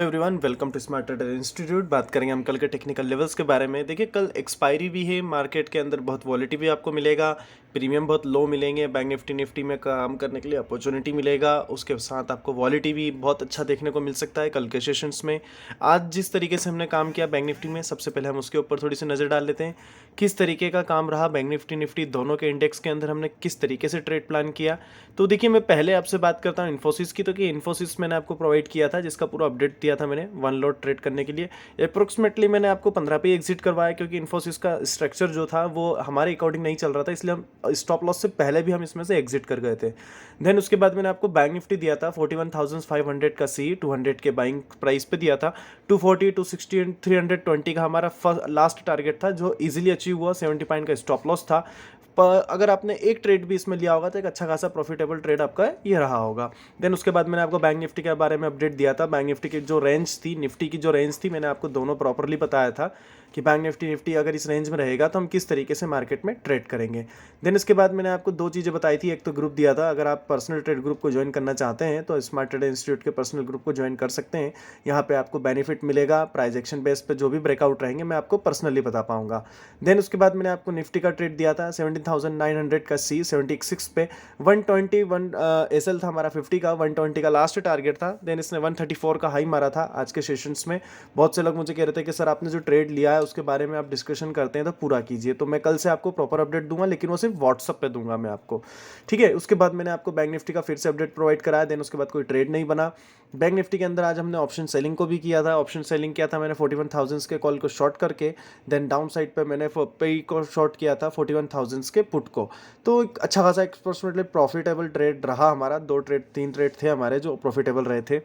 Everyone welcome to smart trader institute. बात करेंगे हम कल के टेक्निकल लेवल्स के बारे में। देखिए, कल एक्सपायरी भी है, मार्केट के अंदर बहुत वॉलिटी भी आपको मिलेगा, प्रीमियम बहुत लो मिलेंगे, बैंक निफ्टी में काम करने के लिए अपॉर्चुनिटी मिलेगा, उसके साथ आपको वॉलिटी भी बहुत अच्छा देखने को मिल सकता है कल के सेशंस में। आज जिस तरीके से हमने काम किया बैंक निफ्टी में, सबसे पहले हम उसके ऊपर थोड़ी सी नज़र डाल लेते हैं। किस तरीके का काम रहा बैंक निफ्टी दोनों के इंडेक्स के अंदर, हमने किस तरीके से ट्रेड प्लान किया। तो देखिए, मैं पहले आपसे बात करता हूँ इन्फोसिस की। तो कि इन्फोसिस मैंने आपको प्रोवाइड किया था, जिसका पूरा अपडेट दिया था मैंने वन लॉट ट्रेड करने के लिए। अप्रोक्सीमेटली मैंने आपको 15 पे एग्जिट करवाया, क्योंकि इन्फोसिस का स्ट्रक्चर जो था वो हमारे अकॉर्डिंग नहीं चल रहा था, इसलिए हम स्टॉप लॉस से पहले भी हम इसमें से एग्जिट कर गए थे। देन उसके बाद मैंने आपको बैंक निफ्टी दिया था 41,500 का सी, 200 के बाइंग प्राइस पे दिया था। 240, 260 एंड 320 का हमारा लास्ट टारगेट था, जो इजीली अचीव हुआ। 70 पॉइंट का स्टॉप लॉस था। पर अगर आपने एक ट्रेड भी इसमें लिया होगा तो एक अच्छा खासा प्रॉफिटेबल ट्रेड आपका ये रहा होगा। देन उसके बाद मैंने आपको बैंक निफ्टी के बारे में अपडेट दिया था। बैंक निफ्टी की जो रेंज थी, निफ्टी की जो रेंज थी, मैंने आपको दोनों प्रॉपरली बताया था कि बैंक निफ्टी अगर इस रेंज में रहेगा तो हम किस तरीके से मार्केट में ट्रेड करेंगे। देन इसके बाद मैंने आपको दो चीज़ें बताई थी। एक तो ग्रुप दिया था, अगर आप पर्सनल ट्रेड ग्रुप को ज्वाइन करना चाहते हैं तो स्मार्ट ट्रेडर इंस्टीट्यूट के पर्सनल ग्रुप को ज्वाइन कर सकते हैं। यहाँ पे आपको बेनिफिट मिलेगा, प्राइस एक्शन बेस पे जो भी ब्रेकआउट रहेंगे मैं आपको पर्सनली बता पाऊंगा। देन उसके बाद मैंने आपको निफ्टी का ट्रेड दिया था 17,900 का सी, 76 पे 121 एसएल था हमारा 50 का, 120 का लास्ट टारगेट था। देन इसने 134 का हाई मारा था आज के सेशंस में। बहुत से लोग मुझे कह रहे थे कि सर आपने जो ट्रेड लिया है उसके बारे में आप डिस्कशन करते हैं तो पूरा कीजिए। तो मैं कल से आपको प्रॉपर अपडेट दूंगा, लेकिन वो सिर्फ व्हाट्सअप पे दूंगा मैं आपको, ठीक है। उसके बाद मैंने आपको बैंक निफ्टी का फिर से अपडेट प्रोवाइड कराया। देन उसके बाद कोई ट्रेड नहीं बना। बैंक निफ्टी के अंदर आज हमने ऑप्शन सेलिंग को भी किया था। ऑप्शन सेलिंग किया था मैंने 41,000 के कॉल को शॉर्ट करके। देन डाउन साइड पे मैंने पे को शॉर्ट किया था 41,000 के पुट को। तो एक अच्छा खासा अप्रोक्सीमेटली प्रॉफिटेबल ट्रेड रहा हमारा। तीन ट्रेड थे हमारे जो प्रॉफिटेबल रहे थे।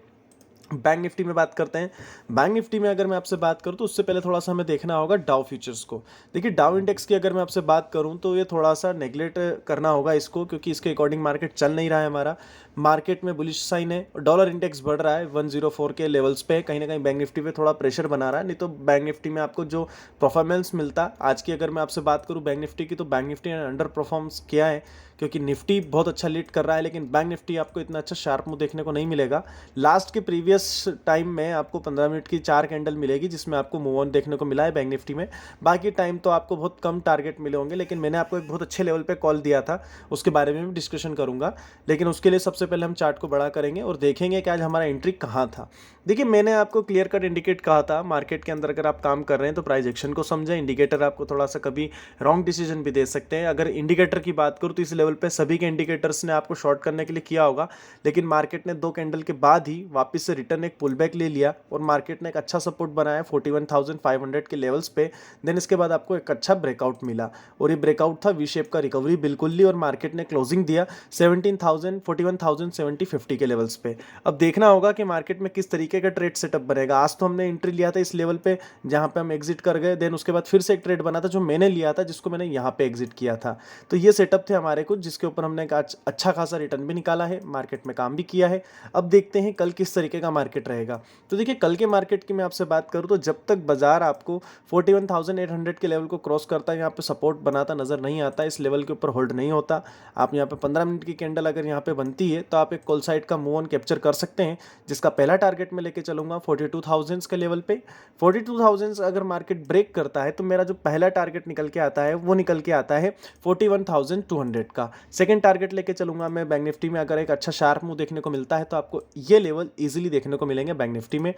बैंक निफ्टी में बात करते हैं। बैंक निफ्टी में अगर मैं आपसे बात करूं तो उससे पहले थोड़ा सा हमें देखना होगा डाउ फ्यूचर्स को। देखिए, डाउ इंडेक्स की अगर मैं आपसे बात करूं तो ये थोड़ा सा नेगलेक्ट करना होगा इसको, क्योंकि इसके अकॉर्डिंग मार्केट चल नहीं रहा है हमारा। मार्केट में बुलिश साइन है, डॉलर इंडेक्स बढ़ रहा है 104 के लेवल्स पे। कहीं ना कहीं बैंक निफ्टी पे थोड़ा प्रेशर बना रहा है। नहीं तो बैंक निफ्टी में आपको जो परफॉर्मेंस मिलता आज की, अगर मैं आपसे बात करूं बैंक निफ्टी की, तो बैंक निफ्टी ने अंडर परफॉर्म्स किया है, क्योंकि निफ्टी बहुत अच्छा लीड कर रहा है, लेकिन बैंक निफ्टी आपको इतना अच्छा शार्प मूव देखने को नहीं मिलेगा। लास्ट के प्रीवियस टाइम में आपको 15 मिनट की 4 कैंडल मिलेगी, जिसमें आपको मूव ऑन देखने को मिला है बैंक निफ्टी में। बाकी टाइम तो आपको बहुत कम टारगेट मिले होंगे, लेकिन मैंने आपको एक बहुत अच्छे लेवल पे कॉल दिया था, उसके बारे में भी डिस्कशन करूंगा। लेकिन उसके लिए सबसे पहले हम चार्ट को बड़ा करेंगे और देखेंगे कि आज हमारा एंट्री कहाँ था। देखिए, मैंने आपको क्लियर कट इंडिकेट कहा था, मार्केट के अंदर अगर आप काम कर रहे हैं तो प्राइस एक्शन को समझें। इंडिकेटर आपको थोड़ा सा कभी रॉन्ग डिसीजन भी दे सकते हैं। अगर इंडिकेटर की बात करूँ तो इस लेवल पे सभी के इंडिकेटर्स ने आपको शॉर्ट करने के लिए किया होगा, लेकिन मार्केट ने 2 कैंडल के बाद ही वापस से रिटर्न एक पुल बैक ले लिया और मार्केट ने एक अच्छा सपोर्ट बनाया 41,500 के लेवल्स पे। देन इसके बाद आपको एक अच्छा ब्रेकआउट मिला, और ये ब्रेकआउट था वी शेप का, रिकवरी बिल्कुल ली, और मार्केट ने क्लोजिंग दिया 41,070 के लेवल्स पे। अब देखना होगा कि मार्केट में किस तरीके का ट्रेड सेटअप बनेगा। आज तो हमने एंट्री लिया था इस लेवल पे, जहां पे हम एग्जिट कर गए। देन उसके बाद फिर से एक ट्रेड बना था जो मैंने लिया था, जिसको मैंने यहाँ पे एग्जिट किया था। तो ये सेटअप थे हमारे कुछ, जिसके ऊपर हमने एक अच्छा खासा रिटर्न भी निकाला है, मार्केट में काम भी किया है। अब देखते हैं कल किस तरीके का मार्केट रहेगा। तो देखिए, कल के मार्केट की मैं आपसे बात करूं तो जब तक बाजार आपको 41,800 के लेवल को क्रॉस करता है, यहाँ पे सपोर्ट बनाता नजर नहीं आता, इस लेवल के ऊपर होल्ड नहीं होता। आप यहाँ पे 15 मिनट की कैंडल अगर यहाँ पे बनती है तो आप एक कॉल साइड का मूव ऑन कैप्चर कर सकते हैं, जिसका पहला टारगेट मैं लेके चलूंगा 42,000 के लेवल पे। 42,000 अगर मार्केट ब्रेक करता है तो मेरा जो पहला टारगेट निकल के आता है वो निकल के आता है 41,200 का। सेकंड टारगेट लेके चलूंगा मैं बैंक निफ्टी में, अगर एक अच्छा शार्प मूव देखने को मिलता है तो आपको ये लेवल इजीली देखने को मिलेंगे बैंक निफ्टी में।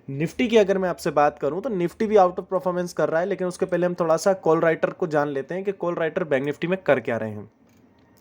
निफ्टी की अगर मैं आपसे बात करूं तो निफ्टी भी आउट ऑफ परफॉर्मेंस कर रहा है, लेकिन उसके पहले हम थोड़ा सा कॉल राइटर को जान लेते हैं कि कॉल राइटर बैंक निफ्टी में कर क्या रहे हैं।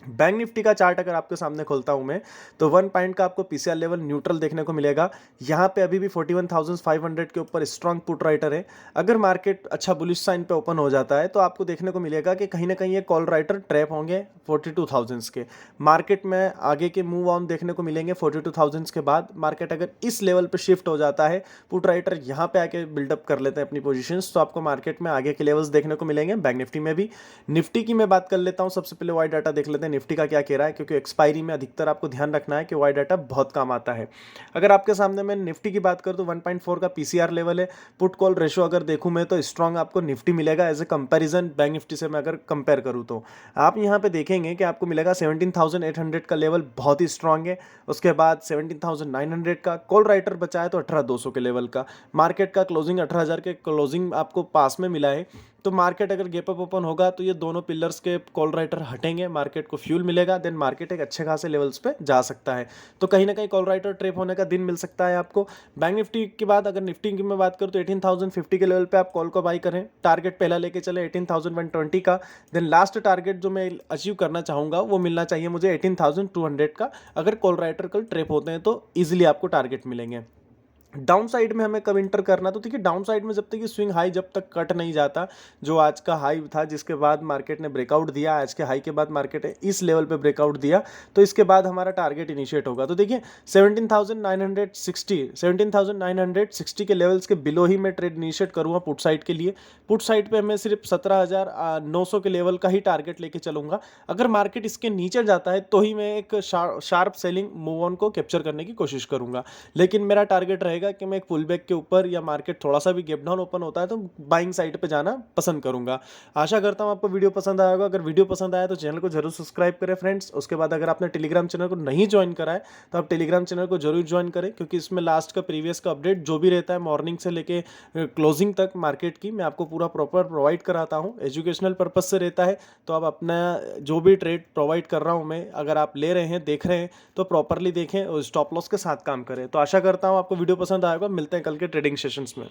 बैंक निफ्टी का चार्ट अगर आपके सामने खोलता हूं मैं, तो 1 पॉइंट का आपको पीसीआर लेवल न्यूट्रल देखने को मिलेगा। यहां पे अभी भी 41,500 के ऊपर स्ट्रांग पुट राइटर है। अगर मार्केट अच्छा बुलिश साइन पे ओपन हो जाता है तो आपको देखने को मिलेगा कि कहीं ना कहीं ये कॉल राइटर ट्रैप होंगे 42,000 के। मार्केट में आगे के मूव ऑन देखने को मिलेंगे 42,000 के बाद। मार्केट अगर इस लेवल पे शिफ्ट हो जाता है, पुट राइटर यहां पे आके बिल्डअप कर लेते हैं अपनी पोजीशंस, तो आपको मार्केट में आगे के लेवल्स देखने को मिलेंगे बैंक निफ्टी में भी। निफ्टी की मैं बात कर लेता हूं, सबसे पहले वाई डाटा देख लेते हैं निफ्टी का क्या कह रहा है, क्योंकि एक्सपायरी में अधिकतर आपको ध्यान रखना है कि वाई डाटा बहुत काम आता है। अगर आपके सामने मैं निफ्टी की बात करूँ तो 1.4 का पीसीआर लेवल है। पुट कॉल रेशो अगर देखूँ मैं तो स्ट्रांग आपको निफ्टी मिलेगा as a comparison Bank Nifty से मैं अगर कंपेयर करूँ तो आप यहाँ पे देखेंगे कि आपको मिलेगा 17,800 का लेवल बहुत ही स्ट्रांग है। उसके बाद 17,900 का कॉल राइटर बचा है तो 18,200 के लेवल का। मार्केट का क्लोजिंग 18,000 के क्लोजिंग आपको पास में मिला है। तो मार्केट अगर गैप अप ओपन होगा तो ये दोनों पिलर्स के कॉल राइटर हटेंगे, मार्केट को फ्यूल मिलेगा, देन मार्केट एक अच्छे खासे लेवल्स पे जा सकता है। तो कहीं ना कहीं कॉल राइटर ट्रेप होने का दिन मिल सकता है आपको। बैंक निफ्टी के बाद अगर निफ्टी की मैं बात करूँ तो 18,050 के लेवल पे आप कॉल को बाई करें, टारगेट पहला लेके चले 18,120 का। देन लास्ट टारगेट जो मैं अचीव करना चाहूँगा वो मिलना चाहिए मुझे 18,200 का। अगर कॉल राइटर कल ट्रेप होते हैं तो ईजिली आपको टारगेट मिलेंगे। डाउन साइड में हमें कब इंटर करना, तो देखिए डाउन साइड में जब तक ये स्विंग हाई जब तक कट नहीं जाता, जो आज का हाई था जिसके बाद मार्केट ने ब्रेकआउट दिया, आज के हाई के बाद मार्केट ने इस लेवल पे ब्रेकआउट दिया, तो इसके बाद हमारा टारगेट इनिशिएट होगा। तो देखिए 17,960 के लेवल्स के बिलो ही मैं ट्रेड इनिशिएट करूँगा पुट साइड के लिए। पुट साइड पे मैं सिर्फ 17,900 के लेवल का ही टारगेट लेके चलूंगा। अगर मार्केट इसके नीचे जाता है तो ही मैं एक शार्प सेलिंग मूव ऑन को कैप्चर करने की कोशिश करूंगा, लेकिन मेरा टारगेट रहेगा कि मैं एक पुल बैक के ऊपर या मार्केट थोड़ा सा भी गैप डाउन ओपन होता है तो बाइंग साइड पे जाना पसंद करूंगा। आशा करता हूं आपको वीडियो पसंद आया होगा। अगर वीडियो पसंद आया तो चैनल को जरूर सब्सक्राइब करें फ्रेंड्स। उसके बाद अगर आपने टेलीग्राम चैनल को नहीं ज्वाइन करा है तो आप टेलीग्राम चैनल को जरूर ज्वाइन करें, क्योंकि इसमें लास्ट का प्रीवियस का अपडेट जो भी रहता है मॉर्निंग से लेके क्लोजिंग तक मार्केट की मैं आपको पूरा प्रॉपर प्रोवाइड कराता हूँ। एजुकेशनल पर्पज से रहता है, तो आप अपना जो भी ट्रेड प्रोवाइड कर रहा हूँ मैं, अगर आप ले रहे हैं देख रहे हैं तो प्रॉपरली देखें और स्टॉप लॉस के साथ काम करें। तो आशा करता हूँ आपको वीडियो पसंद आएगा। मिलते हैं कल के ट्रेडिंग सेशंस में।